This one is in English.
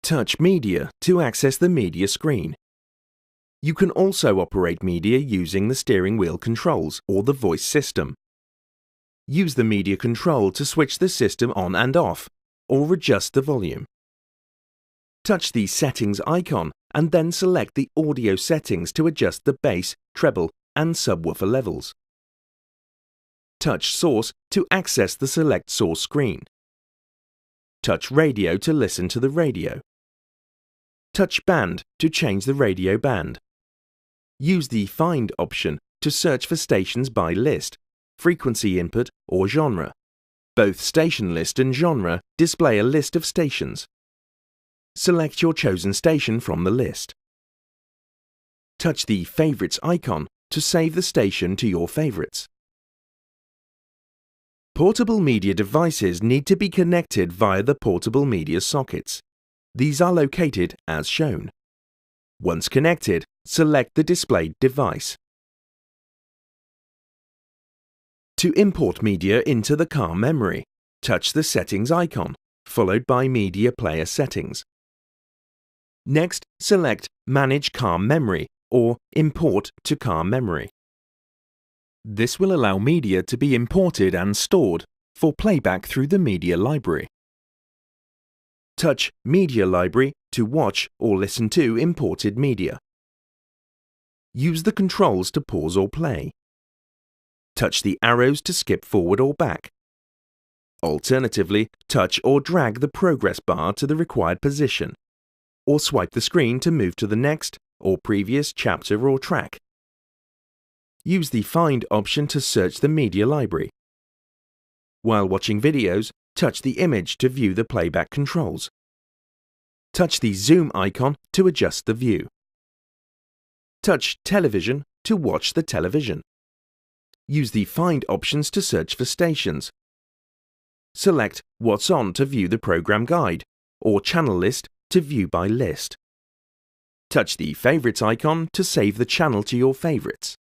Touch Media to access the media screen. You can also operate media using the steering wheel controls or the voice system. Use the media control to switch the system on and off, or adjust the volume. Touch the Settings icon and then select the audio settings to adjust the bass, treble, and subwoofer levels. Touch Source to access the Select Source screen. Touch Radio to listen to the radio. Touch Band to change the radio band. Use the Find option to search for stations by list, frequency input, or genre. Both Station List and Genre display a list of stations. Select your chosen station from the list. Touch the Favorites icon to save the station to your favorites. Portable media devices need to be connected via the portable media sockets. These are located as shown. Once connected, select the displayed device. To import media into the car memory, touch the Settings icon, followed by Media Player Settings. Next, select Manage Car Memory or Import to Car Memory. This will allow media to be imported and stored for playback through the media library. Touch Media Library to watch or listen to imported media. Use the controls to pause or play. Touch the arrows to skip forward or back. Alternatively, touch or drag the progress bar to the required position, or swipe the screen to move to the next or previous chapter or track. Use the Find option to search the media library. While watching videos, touch the image to view the playback controls. Touch the Zoom icon to adjust the view. Touch Television to watch the television. Use the Find options to search for stations. Select What's On to view the program guide, or Channel List to view by list. Touch the Favorites icon to save the channel to your favorites.